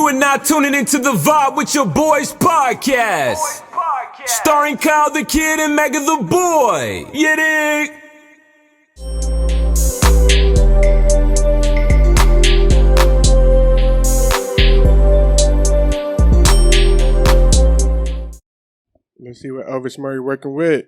You are now tuning into The Vibe with Your Boys podcast. Starring Kyle the Kid and Mega the Boy. You dig? Let's see what Elvis Murry working with.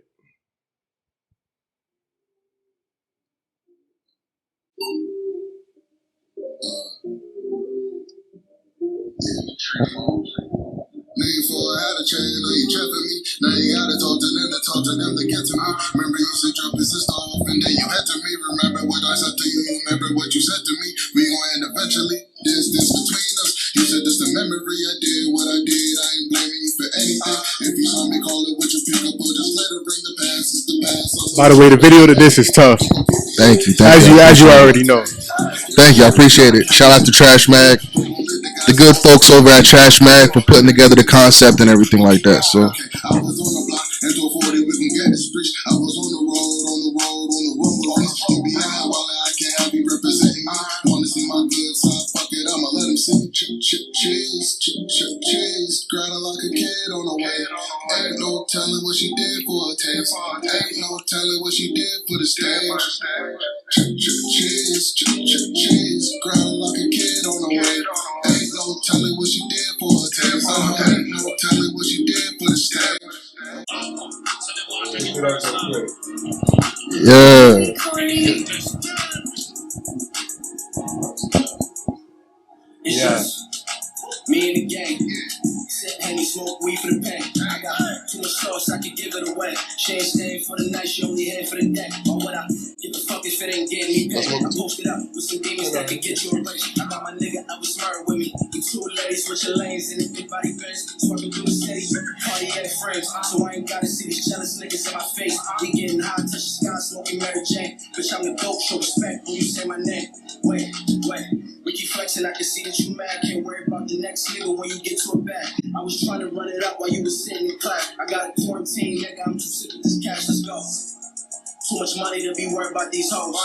Nigga, before I had a chain, now you trapping me. Now you gotta talk to them to get to me. Remember, you used to drop your sister off, and then you had to me. Remember what I said to you, you remember what you said to me. We gon' end eventually. This between us. You said this the memory. I did what I did. I ain't blaming you for anything. If you saw me call it what you pick up, or just let it bring the past. It's the past. By the way, the video to this is tough. Thank you. As you already know. Thank you. I appreciate it. Shout out to Trash Mag, the good folks over at Trash Mag for putting together the concept and everything like that. So. I was on the block, and 240 we can get this bitch. I was on the road, behind while I can't have you representing me. Wanna see my good side, fuck it, I'ma let him see. Cheese, grinding like a kid on the way. Ain't no telling what she did for a taste. Ain't no telling what she did for the stage. Cheese, grinding like a kid on the way. Ain't no telling what she did for a taste. Ain't no telling what she did for the stage. Yeah. It's just me and the gang. Sit and smoke weed for the pain. I got too much sauce, I can give it away. She ain't staying for the night, she only here for the day. Why would I give a fuck if it ain't getting me paid? I posted up with some demons that could get you erased. I got my nigga Elvis Murry with me. The two ladies switching lanes in the big body bench. Swerving through the city, party at frames. So I ain't gotta see these jealous niggas in my face. We getting high, touch the sky, smoking Mary Jane. Bitch, I'm the dope, show respect when you say my name. Wait. We keep flexing, I can see that you mad. Can't worry about the next nigga when you get to a bag. I was trying to run it up while you was sitting in class. I got a quarantine, nigga, I'm too sick of this cash, let's go. Too much money to be worried about these hoes.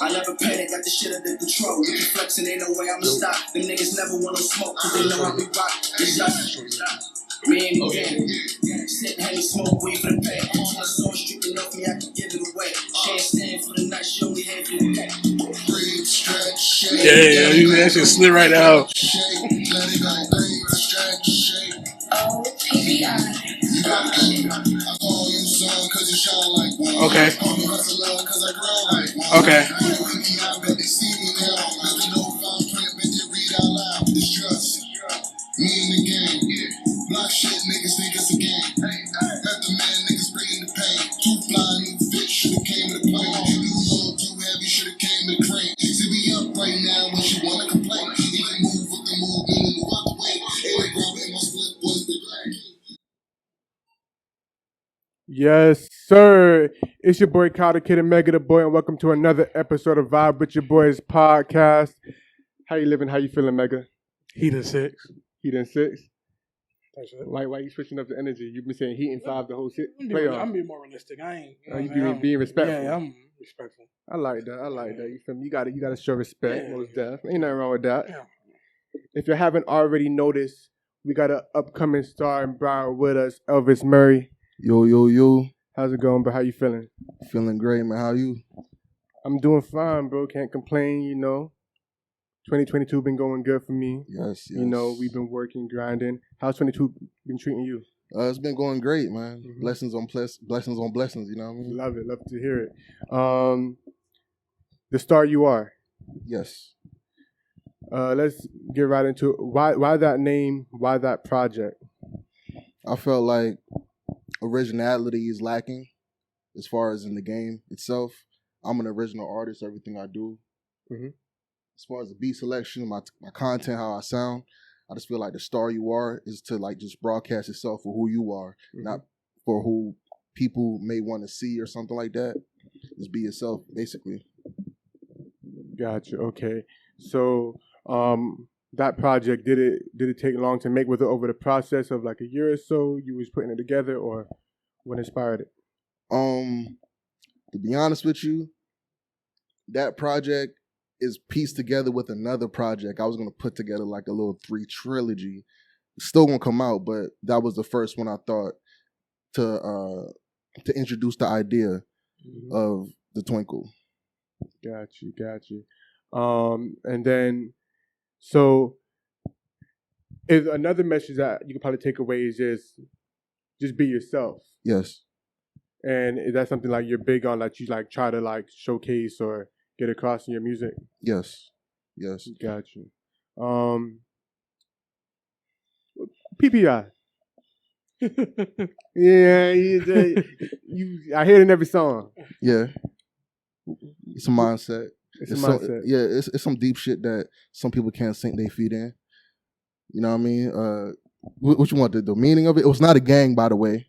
I never panic, got this shit under control. We keep flexing, ain't no way I'ma stop. Them niggas never wanna smoke, cause they know I be rock. It's just me and the gang. Sit and smoke weed for the pay. Too much sauce dripping off me, I can give it away. She ain't staying for the night, she only here for the day. Yeah, that shit slid right out. Okay. Me and the gang, block shit, niggas think it's a game. Method man, niggas bringing the pain. Too fly, new fit, should've came with a plane. You little too heavy, should've came with a crane. To be up right now when she wanna complain. Even move with the movement and move out the way. Every grab in my split was the black. Yes, sir. It's your boy Kyle the Kid and Mega the Boy, and welcome to another episode of Vibe with Your Boys podcast. How you living? How you feeling, Mega? Heat in 6. Heat in 6? That's it. Why you switching up the energy? You've been saying Heat in 5 the whole I'm playoff. being more realistic. I ain't. You being respectful. Yeah, I'm respectful. I like that. You feel me? You gotta show respect. Yeah. Most deaf. Ain't nothing wrong with that. Yeah. If you haven't already noticed, we got an upcoming star in Brown with us, Elvis Murry. Yo. How's it going, bro? How you feeling? Feeling great, man. How you? I'm doing fine, bro. Can't complain, 2022 been going good for me. Yes. We've been working, grinding. How's 22 been treating you? It's been going great, man. Mhm. Blessings on blessings, you know what I mean? Love it. Love to hear it. The star you are. Yes. Let's get right into it. Why that name? Why that project? I felt like originality is lacking as far as in the game itself. I'm an original artist, everything I do. Mm-hmm. As far as the beat selection, my content, how I sound, I just feel like the star you are is to like just broadcast yourself for who you are, not for who people may want to see or something like that. Just be yourself, basically. Gotcha. Okay. So, that project, did it take long to make? Was it over the process of like a year or so you was putting it together, or what inspired it? To be honest with you, that project, is pieced together with another project. I was gonna put together like a little 3 trilogy. It's still gonna come out, but that was the first one I thought to introduce the idea of the Twinkle. Got you. And then, so is another message that you could probably take away is just be yourself. Yes. And is that something like you're big on, that you like try to like showcase or get across in your music? Yes. Got you. PPI. Yeah, I hear it in every song. Yeah. It's a mindset. It's a mindset. It's some deep shit that some people can't sink their feet in. You know what I mean? What you want the meaning of it? It was not a gang, by the way.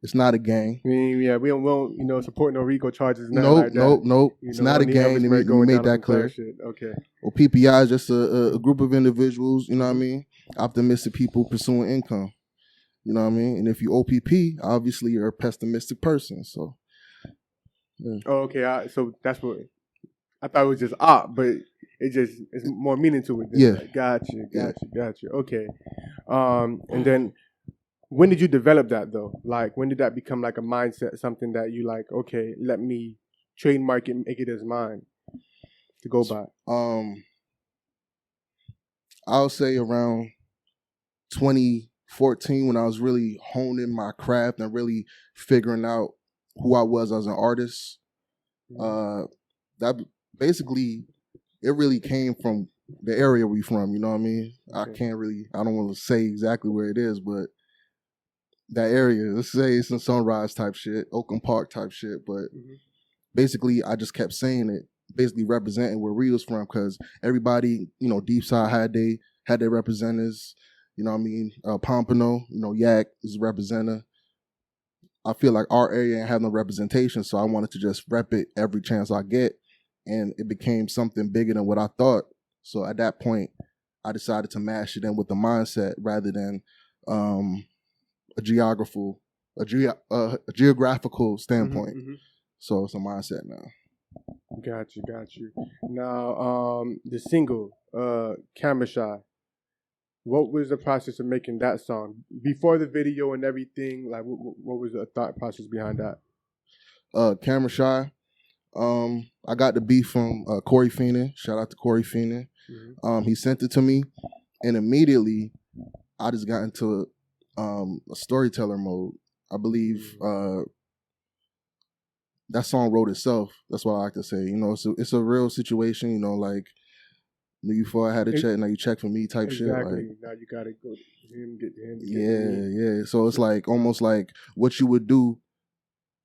It's not a gang. I mean, yeah, we don't support no RICO charges. Nope. It's not a gang. And we made that clear. Okay. Well, PPI is just a group of individuals, you know what I mean? Optimistic people pursuing income. You know what I mean? And if you OPP, obviously you're a pessimistic person. So, yeah. Oh, okay. So that's what I thought it was just op, but it's more meaning to it. Yeah. Like, got you. Okay. And then when did you develop that though? Like, when did that become like a mindset, something that you like, okay, let me trademark it, make it as mine to go by? I'll say around 2014 when I was really honing my craft and really figuring out who I was as an artist. That basically, it really came from the area we from, you know what I mean? Okay. I don't want to say exactly where it is, but that area, let's say it's in Sunrise type shit, Oakland Park type shit, but basically I just kept saying it, basically representing where we was from, because everybody, Deep Side had their representatives, you know what I mean? Pompano, Yak is a representative. I feel like our area ain't have no representation, so I wanted to just rep it every chance I get, and it became something bigger than what I thought. So at that point, I decided to mash it in with the mindset rather than a geographical standpoint. So it's a mindset now. Got you. Now, the single, Camera Shy. What was the process of making that song before the video and everything? Like, what was the thought process behind that? Camera Shy. I got the beat from Corey Feenan. Shout out to Corey Feenan. He sent it to me, and immediately I just got into a storyteller mode. I believe that song wrote itself. That's what I like to say. It's a real situation. Like, before I had a check, now you check for me type shit. Exactly. Now you gotta go to him, get to him. Yeah. So it's like almost like what you would do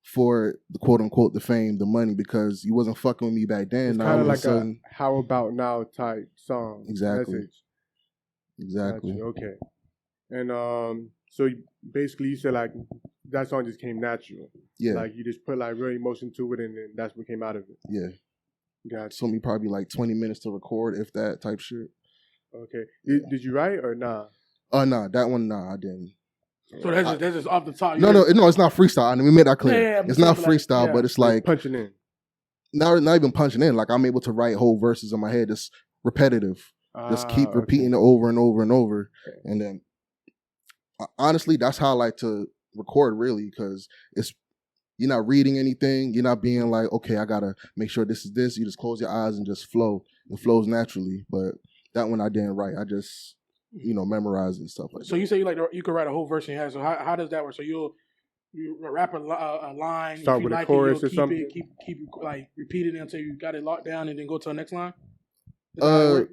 for the quote unquote the fame, the money, because you wasn't fucking with me back then. It's kind of like a how about now type song. Exactly. Message. Exactly. Gotcha. Okay. And so basically you said like that song just came natural. Yeah. Like you just put like real emotion to it, and then that's what came out of it. Yeah. Gotcha. It took me probably like 20 minutes to record, if that type shit. Okay. Did you write or nah? Nah. That one, nah, I didn't. So that's just off the top. No, it's not freestyle. I mean, we made that clear. Yeah, it's not freestyle, but it's like punching in. Not even punching in. Like I'm able to write whole verses in my head, just repetitive. Just keep repeating it over and over and over. And then, honestly, that's how I like to record, really, because you're not reading anything. You're not being like, okay, I gotta make sure this is this. You just close your eyes and just flow. It flows naturally. But that one I didn't write. I just memorize and stuff like that. So you say you could write a whole verse in your head. So how does that work? So you rap a line, start with a chorus or something. Keep like repeat it until you got it locked down, and then go to the next line. For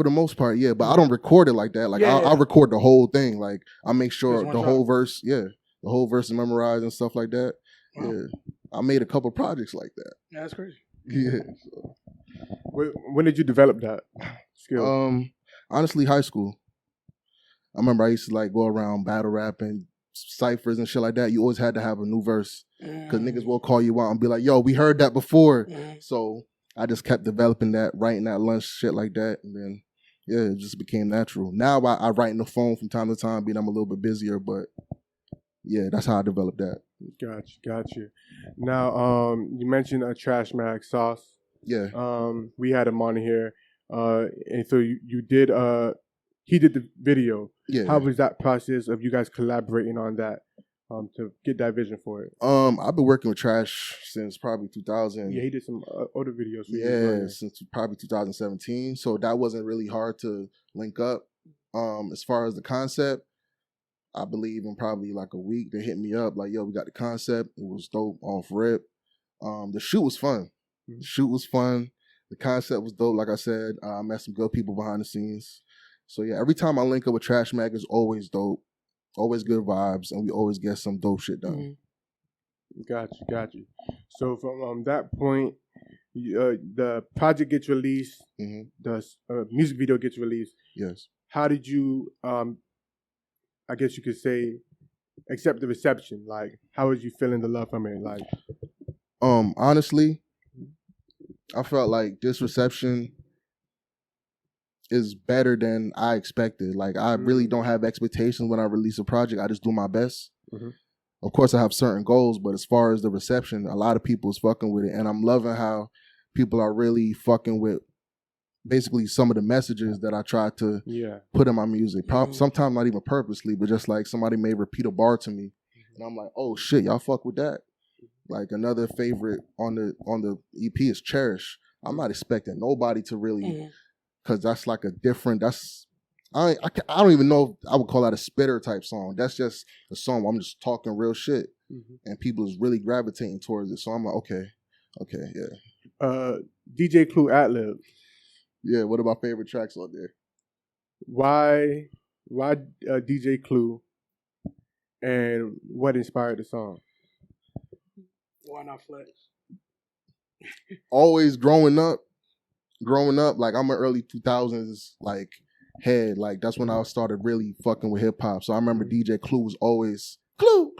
the most part, yeah, but I don't record it like that. Like I record the whole thing. Like I make sure the whole verse, the whole verse is memorized and stuff like that. Wow. Yeah, I made a couple projects like that. Yeah, that's crazy. Yeah. So. When did you develop that skill? Honestly, high school. I remember I used to like go around battle rapping, ciphers and shit like that. You always had to have a new verse because niggas will call you out and be like, "Yo, we heard that before." So I just kept developing that, writing that lunch shit like that, and then it just became natural. Now I write in the phone from time to time, being I'm a little bit busier, but yeah, that's how I developed that. Got you. Now, you mentioned a Trash Mag Sauce. Yeah. We had him on here, and so you did. He did the video. Yeah. How was that process of you guys collaborating on that to get that vision for it? I've been working with Trash since probably 2000. Yeah, he did some older videos. For Yeah, since probably 2017. So that wasn't really hard to link up. As far as the concept, I believe in probably like a week they hit me up like, yo, we got the concept. It was dope off rip. The shoot was fun. Mm-hmm. The shoot was fun. The concept was dope. Like I said, I met some good people behind the scenes. So yeah, every time I link up with Trash Mag, it's always dope. Always good vibes, and we always get some dope shit done. Mm-hmm. Got you. So from that point, the project gets released, the music video gets released. Yes. How did you, I guess you could say, accept the reception? Like, how was you feeling the love from it? Like, honestly, I felt like this reception is better than I expected. Like, I really don't have expectations when I release a project. I just do my best. Mm-hmm. Of course, I have certain goals, but as far as the reception, a lot of people is fucking with it. And I'm loving how people are really fucking with basically some of the messages that I try to put in my music. Sometimes not even purposely, but just like somebody may repeat a bar to me. And I'm like, oh shit, y'all fuck with that. Like another favorite on the EP is Cherish. I'm not expecting nobody to really... Because that's like a different, I don't even know if I would call that a spitter type song. That's just a song where I'm just talking real shit. And people is really gravitating towards it. So I'm like, okay, yeah. DJ Clue Ad-Lib. Yeah, one of my favorite tracks on there. Why DJ Clue, and what inspired the song? Why not Flex? Always growing up, like I'm an early 2000s like head. Like that's when I started really fucking with hip hop. So I remember DJ Clue was always Clue.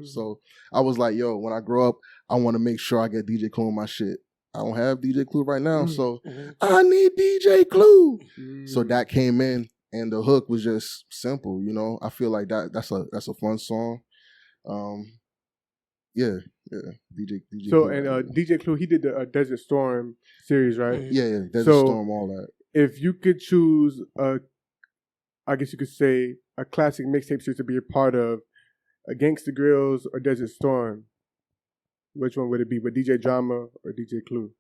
So I was like, yo, when I grow up, I want to make sure I get DJ Clue in my shit. I don't have DJ Clue right now, so I need DJ Clue. So that came in, and the hook was just simple. You know, I feel like that's a fun song. Yeah. DJ. So Clue, and DJ Clue, he did the Desert Storm series, right? Yeah, Desert Storm, all that. If you could choose I guess you could say a classic mixtape series to be a part of, a Gangsta Grills or Desert Storm, which one would it be? With DJ Drama or DJ Clue?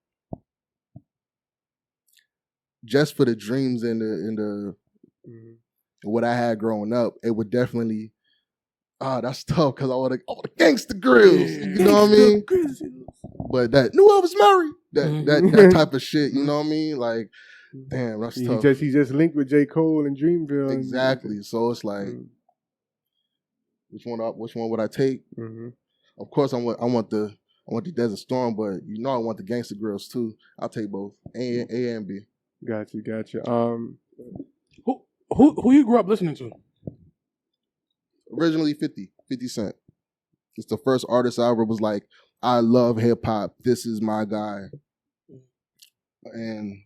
Just for the dreams and the what I had growing up, it would definitely. That's tough because I want the Gangsta Grills. You know what I mean? But that new Elvis Murray, that type of shit. You know what I mean? Like, damn, that's tough. He just linked with J. Cole and Dreamville. Exactly. So it's like, which one would I take? Of course, I want the Desert Storm, but you know I want the Gangsta Grills too. I'll take both, A and B. Gotcha. Who you grew up listening to? Originally 50 Cent. It's the first artist I ever was like, I love hip hop. This is my guy. And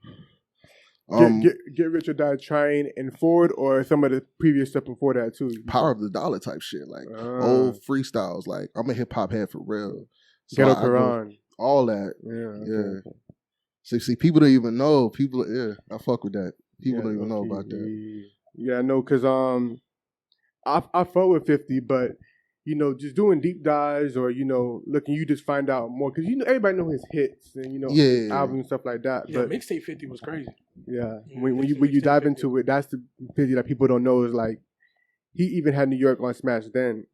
Get Rich or Die Trying and Forward, or some of the previous stuff before that too. Power of the Dollar type shit, like old freestyles. Like I'm a hip hop head for real. So Ghetto Quran, all that. Yeah. So see, people don't even know. I fuck with that. People don't even know about that. Yeah, I know, cause I fuck with 50, but you know, just doing deep dives or, you know, looking, you just find out more. Because, you know, everybody know his hits and, you know, his albums and stuff like that. Yeah, but mixtape 50 was crazy. Yeah. When you dive 50. Into it, that's the 50 that people don't know is like, he even had New York on Smash then.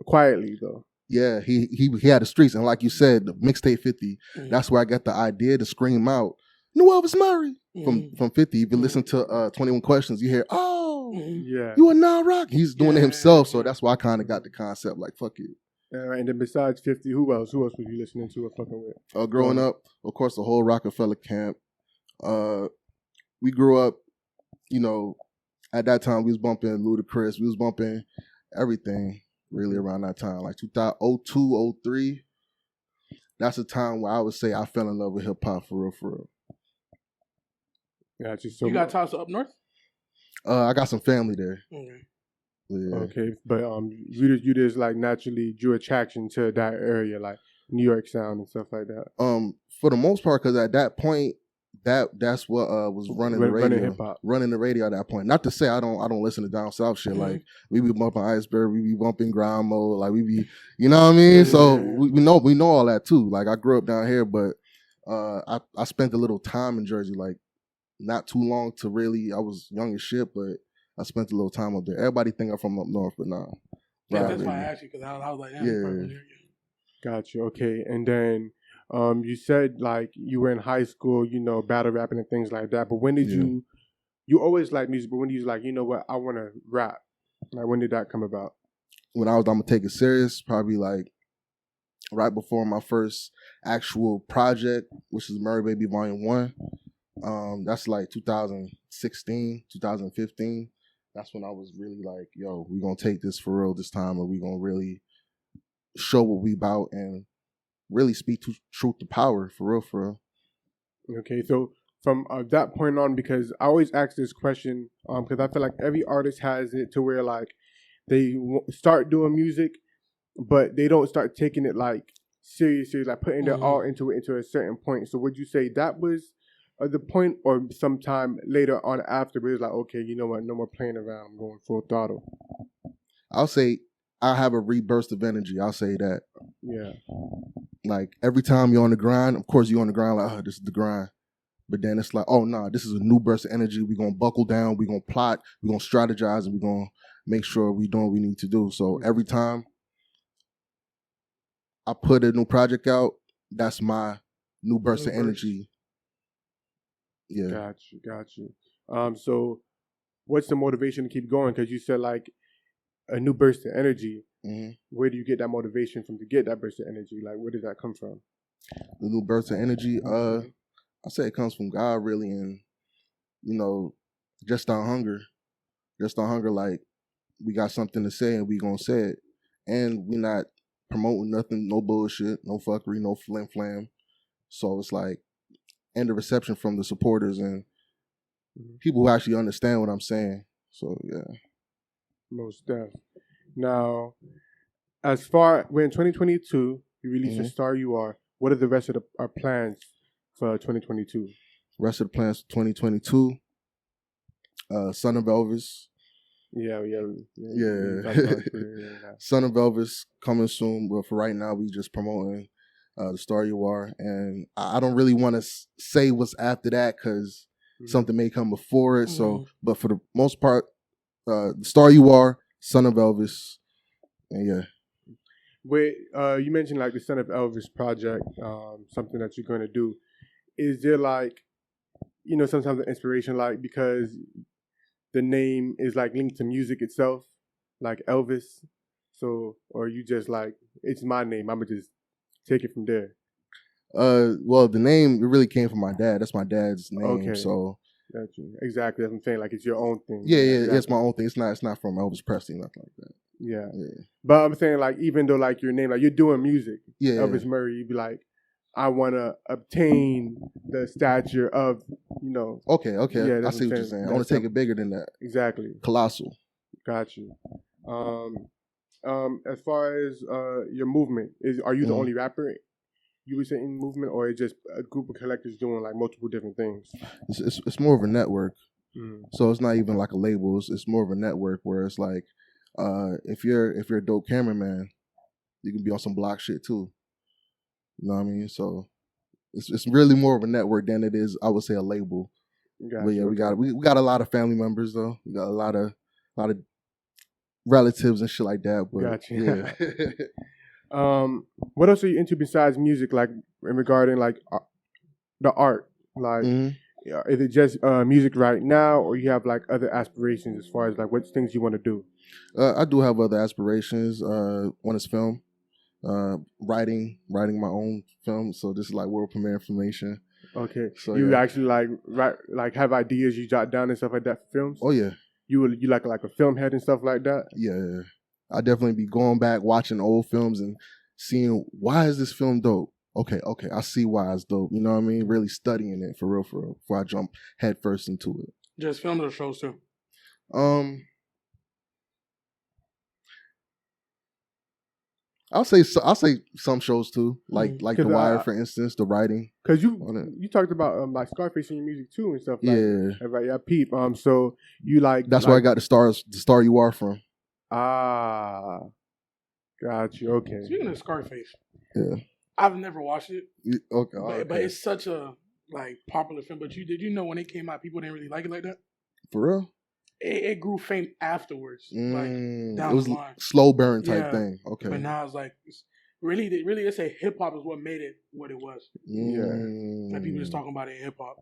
Quietly, though. Yeah, he had the streets. And like you said, the mixtape 50, that's where I got the idea to scream out, New Elvis Murray from 50. If you listen to 21 Questions, you hear, you are not rock. He's doing it himself, so that's why I kind of got the concept. Like, fuck it. All right, and then besides 50, who else was you listening to or fucking with? Growing up, of course, the whole Rockefeller camp. We grew up, you know, at that time we was bumping Ludacris. We was bumping everything really around that time, like 2002, 03. That's a time where I would say I fell in love with hip hop for real. Gotcha. So you got ties to up north? I got some family there. Okay. Yeah. Okay, but you just like naturally drew attraction to that area. Like, New York sound and stuff like that. For the most part, because at that point, that's what was running the radio, running hip hop, running the radio at that point. Not to say I don't listen to down south shit. Like we be bumping Iceberg, we be bumping Grind Mode, like we be, you know what I mean. So we know all that too. Like I grew up down here, but I spent a little time in Jersey, like not too long to really. I was young as shit, but I spent a little time up there. Everybody think I'm from up north, but nah. Yeah, that's why I asked you, because I was like, yeah. Got you. Okay, and then you said like you were in high school, you know, battle rapping and things like that. But when did you always like music? But when you was like, you know what, I want to rap? Like when did that come about? When I'm gonna take it serious, probably like right before my first actual project, which is Murry Baby Volume 1. That's like 2016, 2015. That's when I was really like, yo, we're going to take this for real this time, and we're going to really show what we about and really speak truth to power, for real, for real. Okay, so from that point on, because I always ask this question, because I feel like every artist has it to where like they start doing music, but they don't start taking it like serious, like putting their all into it into a certain point. So would you say that was the point, or sometime later on after, where it was like, okay, you know what, no more playing around, I'm going full throttle? I'll say I have a reburst of energy. I'll say that. Yeah. Like every time you're on the grind, of course you're on the grind like, oh, this is the grind. But then it's like, oh, nah, this is a new burst of energy. We're going to buckle down. We're going to plot. We're going to strategize. And we're going to make sure we're doing what we need to do. So every time I put a new project out, that's my new burst of energy. Yeah. Got you. So what's the motivation to keep going? Because you said like a new burst of energy. Where do you get that motivation from to get that burst of energy? Like, where does that come from? The new burst of energy, I say it comes from God, really, and you know, just our hunger, like we got something to say and we gonna say it, and we not promoting nothing, no bullshit, no fuckery, no flim flam. So it's like, and the reception from the supporters and people who actually understand what I'm saying. So yeah, most definitely. Now, as far we're in 2022, you released A Star You Are. What are the rest of our plans for 2022? Rest of the plans for 2022. Son of Elvis. Yeah. Son of Elvis coming soon, but for right now, we just promoting The Star You Are, and I don't really want to say what's after that because something may come before it. So, but for the most part, The Star You Are, Son of Elvis, and yeah. Wait, you mentioned like the Son of Elvis project, something that you're going to do. Is there like, you know, sometimes the inspiration, like because the name is like linked to music itself, like Elvis? So, or you just like, it's my name, I'm going to just take it from there? Well, the name, it really came from my dad. That's my dad's name. Okay. So. Gotcha. Exactly. That's what I'm saying. Like, it's your own thing. Yeah, exactly. It's my own thing. It's not from Elvis Presley, nothing like that. Yeah. But I'm saying, like, even though, like, your name, like, you're doing music, Elvis Murry, you'd be like, I want to obtain the stature of, you know. Okay. Yeah, I see what you're saying. I want to take it bigger than that. Exactly. Colossal. Got you. As far as your movement, are you the only rapper you would say in movement, or is just a group of collectors doing like multiple different things? It's more of a network. So it's not even like a label. It's more of a network where it's like, if you're a dope cameraman, you can be on some block shit too. You know what I mean? So it's really more of a network than it is, I would say, a label. But yeah, we got a lot of family members though. We got a lot of relatives and shit like that. But yeah. What else are you into besides music? Like regarding like the art, like is it just music right now, or you have like other aspirations as far as like what things you want to do? I do have other aspirations. One is film, writing my own film. So this is like world premiere information. Okay, so you actually like have ideas you jot down and stuff like that for films? Oh yeah, you like a film head and stuff like that? Yeah. I definitely be going back, watching old films and seeing, why is this film dope? Okay, I see why it's dope. You know what I mean? Really studying it for real, before I jump head first into it. Just film or shows too? I'll say some shows too, like The 'Cause Wire, for instance, the writing. Because on it. you talked about like Scarface in your music too and stuff. Yeah. Right. Yeah, peep. So you like That's where I got the star you are from. Ah, got you. Okay. Speaking of Scarface, Yeah. I've never watched it, Okay. but it's such a like popular film. But did you know when it came out, people didn't really like it like that? For real? It grew famed afterwards, like down it was the line. slow burn type Yeah. thing. Okay. But now it's like really, it's a hip hop is what made it what it was. Like people just talking about it in hip hop.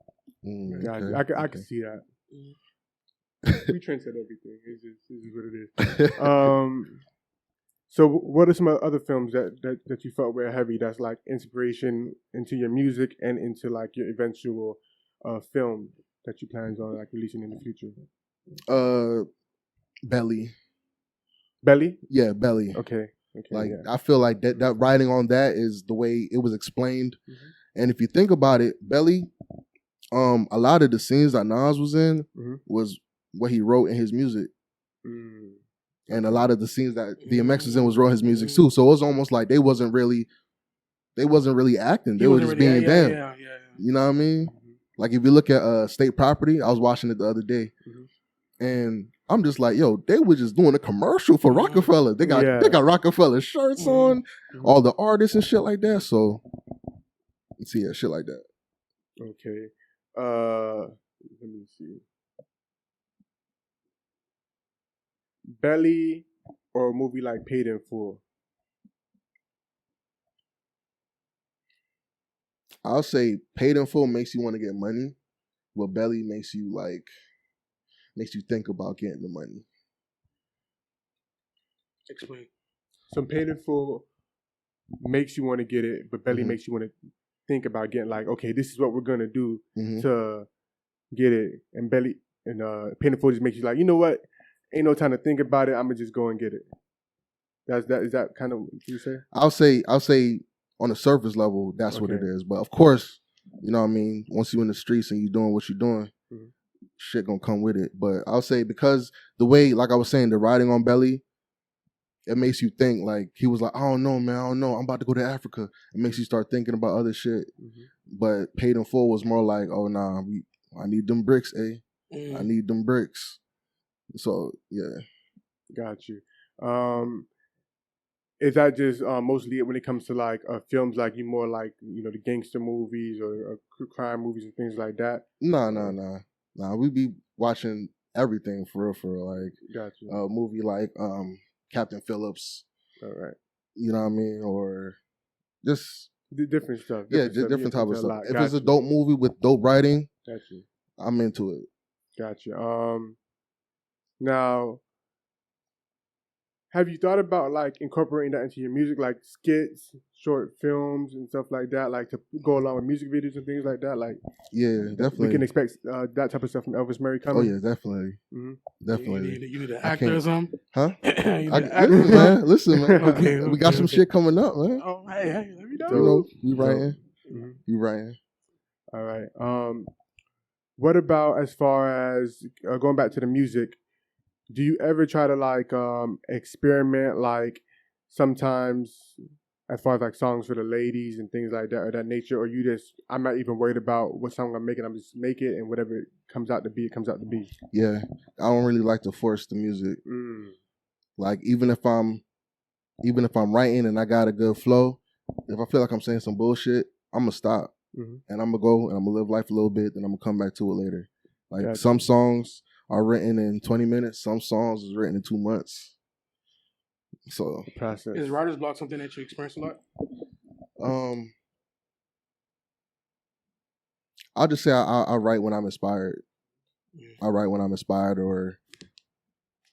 Got you. I can see that. We trendset everything. It's just what it is. So what are some other films that you felt were heavy? That's like inspiration into your music and into like your eventual film that you plans on like releasing in the future. Belly. Belly? Yeah, Belly. Okay. Like yeah. I feel like that writing on that is the way it was explained. And if you think about it, Belly, a lot of the scenes that Nas was in was what he wrote in his music. And a lot of the scenes that DMX was in was wrote his music too. So it was almost like they wasn't really acting. They were just being them. Yeah. You know what I mean? Like if you look at State Property, I was watching it the other day. And I'm just like, yo, they were just doing a commercial for Rockefeller. They got Rockefeller shirts on, all the artists and shit like that. So you see shit like that. Okay. Let me see. Belly or a movie like Paid in Full? I'll say Paid in Full makes you want to get money, but Belly makes you think about getting the money. Explain. So Paid in Full makes you want to get it, but Belly makes you want to think about getting like, okay, this is what we're gonna do to get it. And Belly and Paid in Full just makes you like, you know what? Ain't no time to think about it. I'm gonna just go and get it. Is that kind of what you say? I'll say on the surface level, that's what it is. But of course, you know what I mean. Once you're in the streets and you're doing what you're doing, shit gonna come with it. But I'll say because the way, like I was saying, the writing on Belly, it makes you think. Like he was like, I don't know, man. I don't know. I'm about to go to Africa. It makes you start thinking about other shit. But Paid in Full was more like, oh nah, I need them bricks, I need them bricks. So yeah, got you. Is that just mostly when it comes to like films, like you more like the gangster movies or crime movies and things like that? Nah. We be watching everything for real. Like, got you. A movie like Captain Phillips. All right. You know what I mean, or just different stuff. Different type of stuff. If it's a dope movie with dope writing, got you. I'm into it. Got you. Now, have you thought about like incorporating that into your music, like skits, short films, and stuff like that, like to go along with music videos and things like that? Like, yeah, definitely. We can expect that type of stuff from Elvis Murry coming. Oh yeah, definitely, definitely. You need an actor or something, huh? Listen, man. Okay, we got some shit coming up, man. Oh, hey, let me know. So, you writing? You writing? All right. What about as far as going back to the music? Do you ever try to like experiment, like sometimes as far as like songs for the ladies and things like that or that nature, or I'm not even worried about what song I'm making, I'm just make it and whatever it comes out to be, it comes out to be. Yeah, I don't really like to force the music. Like even if I'm writing and I got a good flow, if I feel like I'm saying some bullshit, I'm gonna stop and I'm gonna go and I'm gonna live life a little bit, then I'm gonna come back to it later. Like some songs are written in 20 minutes. Some songs is written in 2 months. So process. Is writer's block something that you experience a lot? I'll just say I write when I'm inspired. I write when I'm inspired, or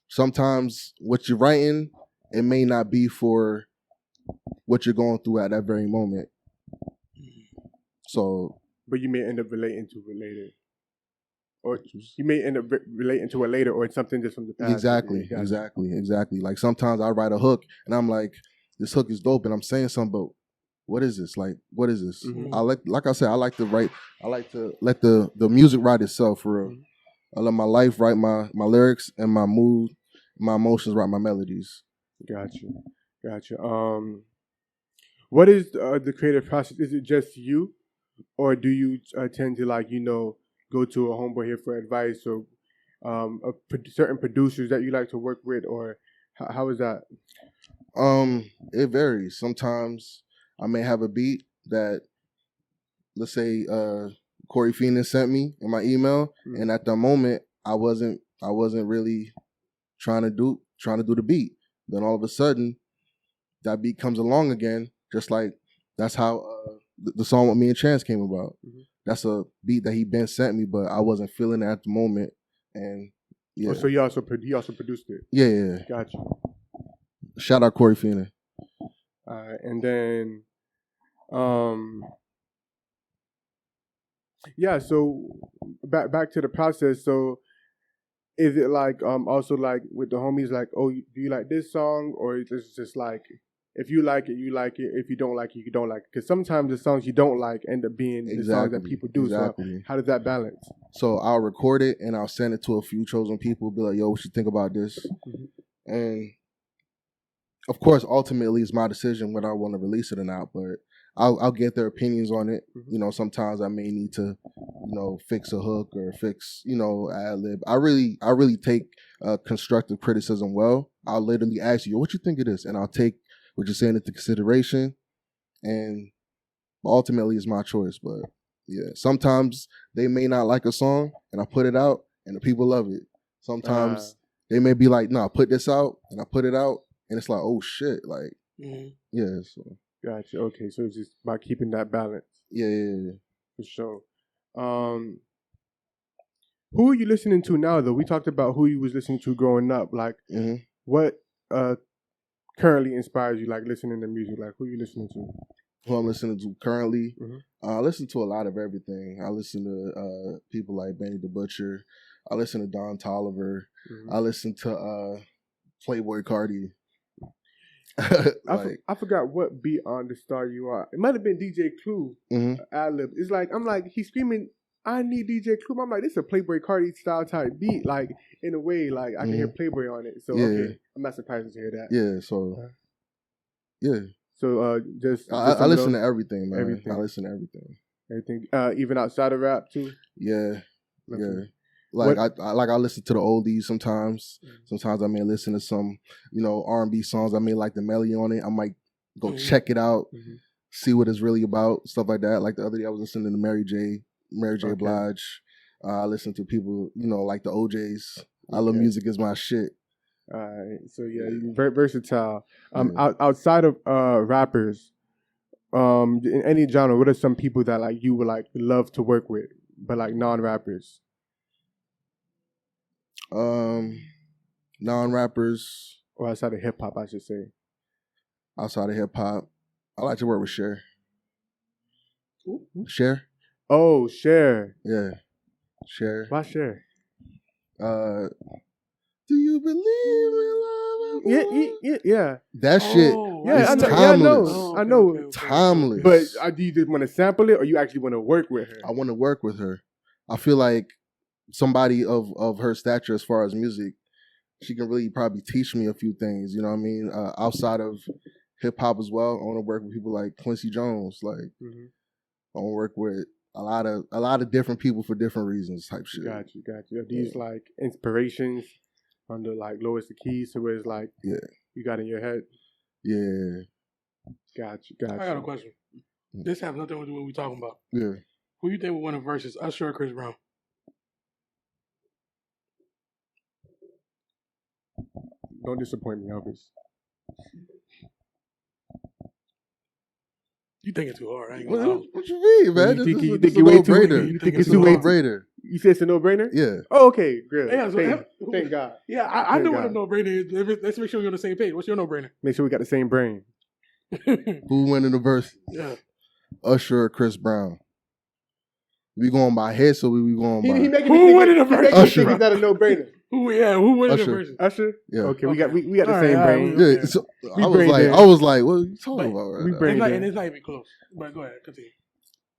sometimes what you're writing, it may not be for what you're going through at that very moment. So, but you may end up relating to it later. Or you may end up relating to it later, or it's something just from the past. Exactly. Like sometimes I write a hook and I'm like, this hook is dope, and I'm saying something, but what is this? Like, what is this? I like I said, I like to write. I like to let the music write itself for real. I let my life write my lyrics, and my mood, my emotions write my melodies. Got you. Gotcha. What is the creative process? Is it just you, or do you tend to like go to a homeboy here for advice, or certain producers that you like to work with, or how is that? It varies. Sometimes I may have a beat that, let's say, Corey Phoenix sent me in my email, and at the moment I wasn't really trying to do the beat. Then all of a sudden, that beat comes along again. Just like that's how the song with me and Chance came about. That's a beat that he been sent me, but I wasn't feeling it at the moment. And yeah. Oh, so he also produced it. Yeah. Gotcha. Shout out Corey Phoenix. And then, yeah. So back to the process. So is it like also like with the homies, like, oh, do you like this song, or is it just like, if you like it, you like it. If you don't like it, you don't like it. Because sometimes the songs you don't like end up being the songs that people do. Exactly. So how does that balance? So I'll record it and I'll send it to a few chosen people. Be like, yo, what you think about this? And of course, ultimately, it's my decision whether I want to release it or not. But I'll get their opinions on it. Sometimes I may need to, fix a hook or fix, ad lib. I really take constructive criticism well. I'll literally ask you, what you think of this? And I'll take what you're saying into consideration. And ultimately, it's my choice. But yeah, sometimes they may not like a song and I put it out and the people love it. Sometimes they may be like, no, put this out, and I put it out. And it's like, oh shit, like, yeah. So gotcha. Okay, so it's just about keeping that balance. Yeah. For sure. Who are you listening to now, though? We talked about who you was listening to growing up. Like, what currently inspires you, like, listening to music? Like, who are you listening to? Who I'm listening to currently? I listen to a lot of everything. I listen to people like Benny the Butcher. I listen to Don Toliver. I listen to Playboy Cardi. I forgot what beat on The Star You Are. It might have been DJ Clue ad-lib. It's like, I'm like, he's screaming, I need DJ Clue. I'm like, this is a Playboy Cardi style type beat. Like, in a way, like, I can hear Playboy on it. So, okay, I'm not surprised to hear that. Yeah, so, yeah. So, I listen to everything, man. Everything. I listen to everything. Everything. Even outside of rap, too? Yeah. Like I listen to the oldies sometimes. Sometimes I may listen to some, R&B songs. I may like the melody on it. I might go check it out, see what it's really about, stuff like that. Like the other day I was listening to Mary J. Blige. I listen to people, like the OJs. I love music is my shit. All right. So yeah, very versatile. Outside of rappers, in any genre, what are some people that like you would like love to work with, but like non-rappers? Non-rappers. Or outside of hip-hop, I should say. Outside of hip-hop, I like to work with Cher. Cher? Oh, Cher. Yeah. Cher. Why Cher? Do you believe in love? Yeah. That shit is timeless. I know. Okay. Timeless. But do you just want to sample it, or you actually want to work with her? I want to work with her. I feel like somebody of her stature as far as music, she can really probably teach me a few things, you know what I mean? Outside of hip hop as well, I want to work with people like Quincy Jones. Like, I want to work with a lot of different people for different reasons type shit. Got you. Are these like inspirations under like Lois the Keys, so where it's like you got in your head? Yeah. Got you. I got a question. This has nothing to do with what we're talking about. Yeah. Who you think will win a versus, Usher or Chris Brown? Don't disappoint me, Elvis. You thinking too hard. I ain't What, gonna lie. what you mean, man? You think It's a you way too? no-brainer. You think It's it's a too way? no-brainer. You say it's a no-brainer? Yeah. Oh, okay, good. Yeah, so Thank God. Yeah, I know what a God. no-brainer is. Let's make sure we're on the same page. What's your no-brainer? Make sure we got the same brain. Who winning the verse? Yeah. Usher or Chris Brown? We going by head, so we going by. He making Who winning the verse? Usher. It's not a no-brainer. Who winning the Usher. verse? Usher? Yeah. Okay, we got the All same right, brain. Yeah, so We I was brain like, what are you talking about right we now? brain dead. And it's not even close. But go ahead, continue.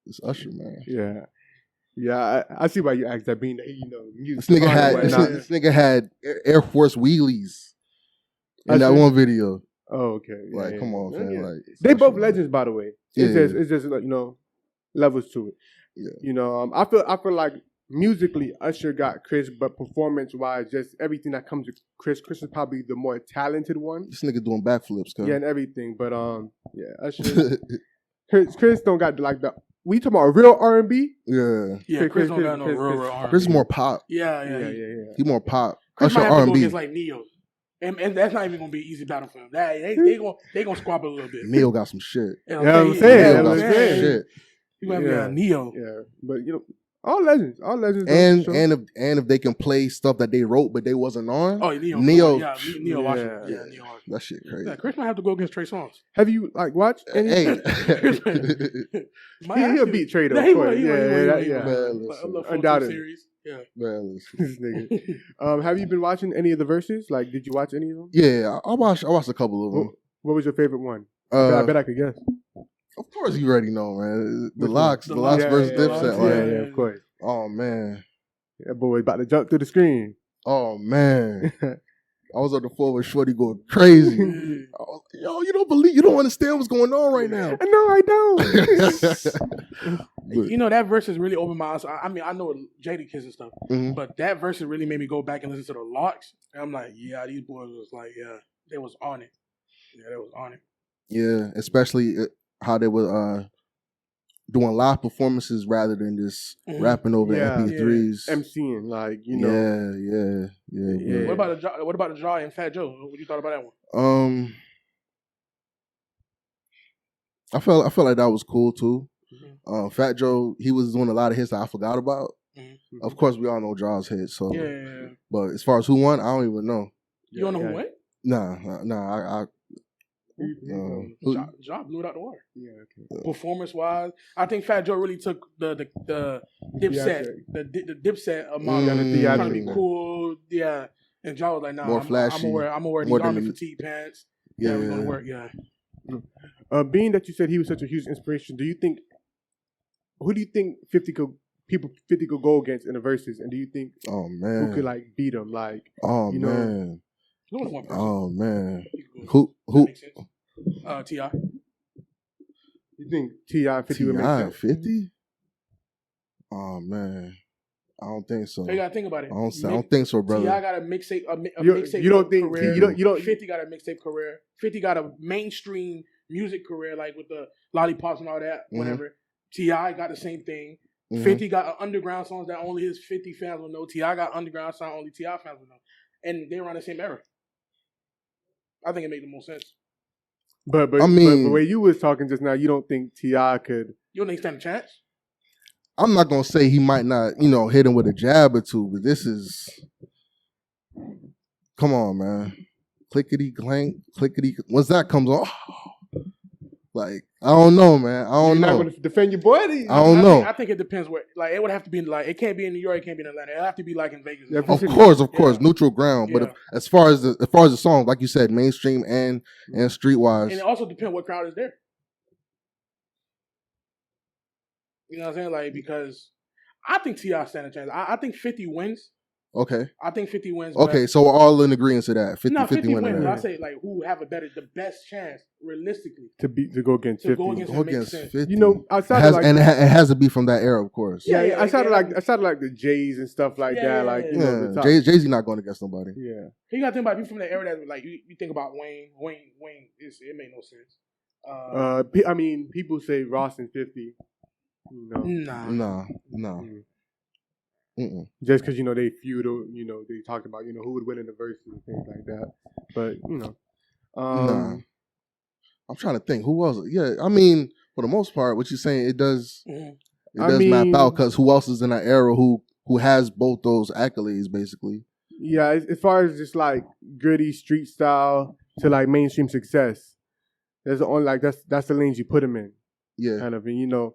It's Usher, man. Yeah. I see why you asked that. Being music. This nigga had Air Force wheelies in that one video. Oh, okay. Yeah, Like, yeah, come on, yeah. fam. Yeah. Like, They both special, legends, by the way. Yeah, It's just like, levels to it. Yeah. I feel like musically Usher got Chris, but performance wise, just everything that comes with Chris is probably the more talented one. This nigga doing backflips, cuz. Yeah, and everything. But Usher, Chris don't got like the. We talking about real R&B? Yeah. Yeah, Chris don't got no real R&B. Chris is more pop. Yeah. He more pop. Chris Usher might have to go R&B. against like Neo. And that's not even gonna be an easy battle for him. They gonna squabble a little bit. Neo got some shit. Yeah, I'm saying. Neo got some shit. He might be a Neo. Yeah, but all legends. And if they can play stuff that they wrote but they wasn't on. Oh, Neo. Neo. Yeah, Neo Washington. Yeah, Neo Washington. That shit crazy. Yeah, Chris might have to go against Trey Songz. Have you watched any? Hey. He'll beat Trey though. Undoubtedly. Yeah. Man, this nigga. Have you been watching any of the verses? Like, did you watch any of them? Yeah, I watched a couple of them. What was your favorite one? I bet I could guess. Of course, you already know, man. The Locks Locks versus Dipset. Yeah, of course. Oh man, that boy about to jump through the screen. Oh man. I was on the floor with Shorty going crazy. Yo, you don't understand what's going on right now. I don't. That verse has really opened my eyes. I mean, I know Jadakiss and stuff, but that verse really made me go back and listen to the Locks. And I'm like, yeah, these boys was like, yeah, they was on it. Yeah, they was on it. Yeah, especially how they were doing live performances rather than just rapping over MP3s. MCing, like, Yeah. What about the Jaw and Fat Joe? What you thought about that one? I felt like that was cool too. Fat Joe, he was doing a lot of hits that I forgot about. Of course, we all know Jaw's hits. So, but as far as who won, I don't even know. You don't know who won? Nah. Jaw blew it out the water. Yeah, okay. Performance wise, I think Fat Joe really took the Dipset, the Dipset amount trying to be cool. Yeah, and Jaw was like, nah, more flashy. I'm gonna wear these army fatigue pants. Yeah, we're gonna work. Yeah. Being that you said he was such a huge inspiration, who do you think 50 could go against in the verses, and do you think who could like beat him? Like, man. Oh man, who? T.I. You think T.I. 50 would make sense? 50? Oh man, I don't think so. You gotta think about it. I don't think so, brother. T.I. got a mixtape. You don't think career. You don't. 50 got a mixtape career. 50 got a mainstream music career, like with the lollipops and all that. Whatever. T.I. got the same thing. 50 got underground songs that only his 50 fans will know. T.I. got underground songs only T.I. fans will know, and they were on the same era. I think it made the most sense. But I mean, the way you was talking just now, you don't think T.I. could? You don't think stand a chance? I'm not gonna say he might not, hit him with a jab or two, but this is, come on, man, clickety clank, clickety. Once that comes on, like I don't know, man. I don't know. You're not gonna defend your boy? I don't know. I think it depends where. Like it would have to be like it can't be in New York, it can't be in Atlanta. It have to be like in Vegas. Yeah, of course, neutral ground. Yeah. But as far as the song, like you said, mainstream and streetwise, and it also depends what crowd is there. You know what I'm saying? Like because I think T.I. stand a chance. I think 50 wins. Okay. I think 50 wins. Okay, so we're all in agreement to that. 50 wins. I say like who have the best chance realistically to go against 50. Go against 50. Outside it has to be from that era, of course. Yeah. I sounded like the Jays and stuff like that. Like Jay-Z not going against nobody. Yeah. You got to think about people from the era that like you think about Wayne. It made no sense. I mean, people say Ross and 50. No. Just because they feud, they talked about who would win in the verses and things like that. But nah. I'm trying to think who was it. Yeah, I mean, for the most part, what you're saying it does map out because who else is in that era who has both those accolades basically. Yeah, as far as just like gritty street style to like mainstream success, there's the only that's the lanes you put them in. Yeah, kind of, and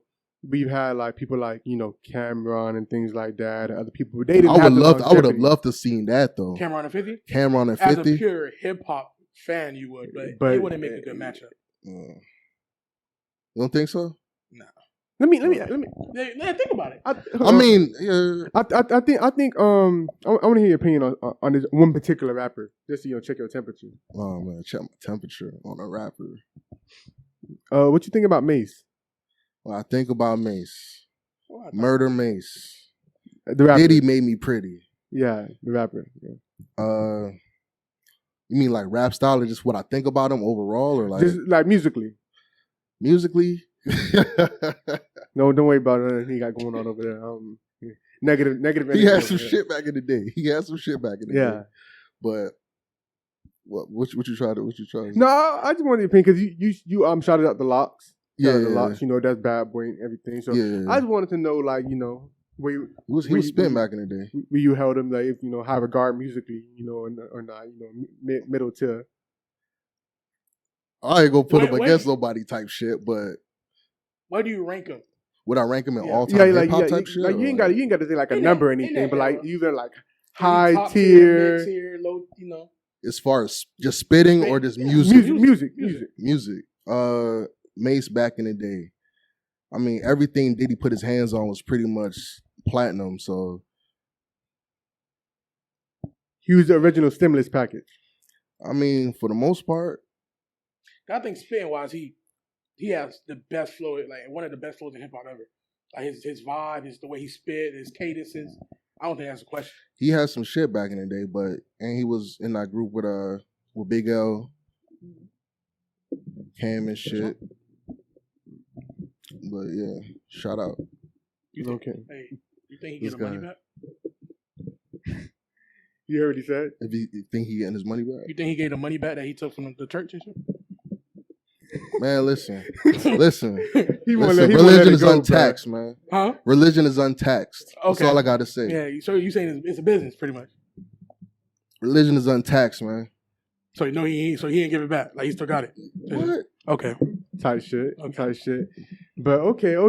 we've had like people like Cameron and things like that. And other people they didn't. I would have loved to seen that though. Cameron and 50. As a pure hip hop fan, you would, but it wouldn't make a good matchup. You don't think so? No. Let me. Yeah, think about it. I mean, I think I want to hear your opinion on this one particular rapper, just to check your temperature. oh man, check my temperature on a rapper. What you think about Mace? When I think about Mace, Well, Murder Mace, The rapper. Diddy made me pretty. Yeah, the rapper. Yeah. You mean like rap style or just what I think about him overall, or like Just like musically. musically? No, don't worry about it. He got going on over there. Negative. He had energy, some yeah. shit back in the day. Yeah. But what you try to No, I just wanted your opinion because you shouted out the locks. Yeah, The locks. That's Bad Boy and everything. So yeah. I just wanted to know, like, where He was spitting back in the day. where you held him, like, if high regard musically, or not, middle tier. I ain't gonna put him Wait. against nobody type shit, but where do you rank him? would I rank him in Yeah. all time hip hop Like, type shit? like or you ain't got to say like a In number or that- in anything, that but like era. either like Top high mid tier tier, low, as far as just spitting or just music. music. Mace back in the day. I mean, everything Diddy put his hands on was pretty much platinum. So He was the original stimulus package. I mean, for the most part, I think spin wise, he has the best flow, like one of the best flows in hip hop ever. Like his vibe, the way he spit, his cadences. I don't think that's a question. he had some shit back in the day, and he was in that group with Big L, Cam and shit. But yeah, shout out. You think, Okay. Hey, you think he This get the money guy. back? You heard what he said? If you think he getting his money back, You think he gave the money back that he took from the church and shit? man, listen. He won't Listen, let religion it is go, untaxed, man. Huh? Religion is untaxed. That's Okay. all I got to say. Yeah. So you saying it's a business, pretty much. Religion is untaxed, man. So he ain't give it back. Like he still got it. What? Okay. Type shit. But okay. I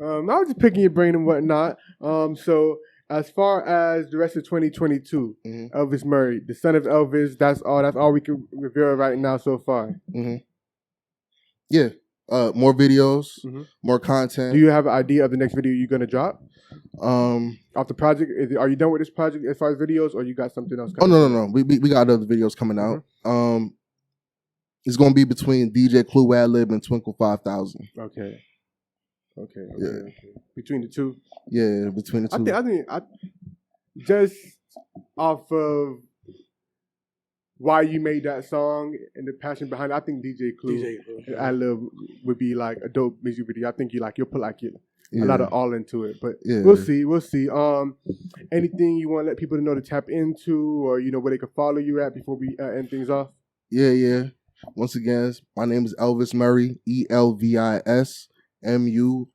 was just picking your brain and whatnot. So as far as the rest of 2022, Mhm. Elvis Murray, the son of Elvis, that's all we can reveal right now so far. Yeah. More videos, Mhm. more content. Do you have an idea of the next video you're gonna drop Um. off the project? Are you done with this project as far as videos, or you got something else Oh coming? no. We got other videos coming out. It's gonna be between DJ Clue Adlib and Twinkle 5000. Okay. Yeah. Between the two, Yeah, between the two. I think just off of why you made that song and the passion behind it, I think DJ Clue and Adlib would be like a dope music video. I think you'll put like a lot of all into it, but Yeah. we'll see. Anything you want to let people know to tap into, or where they can follow you at before we end things off? Yeah. Once again, my name is Elvis Murray, ELVIS MURRY,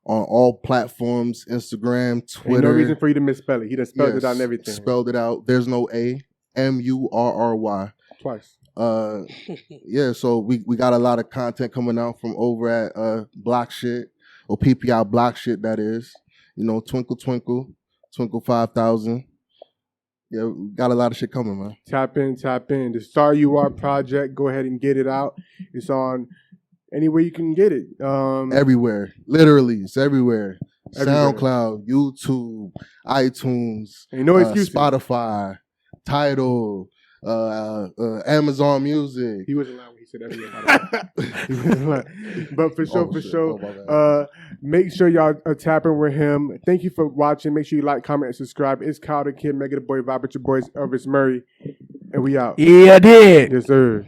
on all platforms, Instagram, Twitter. Ain't no reason for you to misspell it. He done spelled it out and Yes, everything. Spelled it out. There's no A. MURRY. Twice. Yeah, so we got a lot of content coming out from over at Block Shit, or PPI Block Shit, that is. Twinkle 5000. Yeah, we got a lot of shit coming, man. Tap in. The Star You Are project, go ahead and get it out. It's on anywhere you can get it. Everywhere. Literally, it's everywhere. Everywhere. SoundCloud, YouTube, iTunes, Ain't no excuse. Spotify, Tidal, Amazon Music. He wasn't lying when he said everywhere. He wasn't lying. But for sure, shit. Oh, my bad. make sure y'all are tapping with him. Thank you for watching. Make sure you like, comment, and subscribe. It's Kyle the Kid, Mega the Boy Vibe with your boys Elvis Murray. And we out. Yeah, I did. Yes, sir.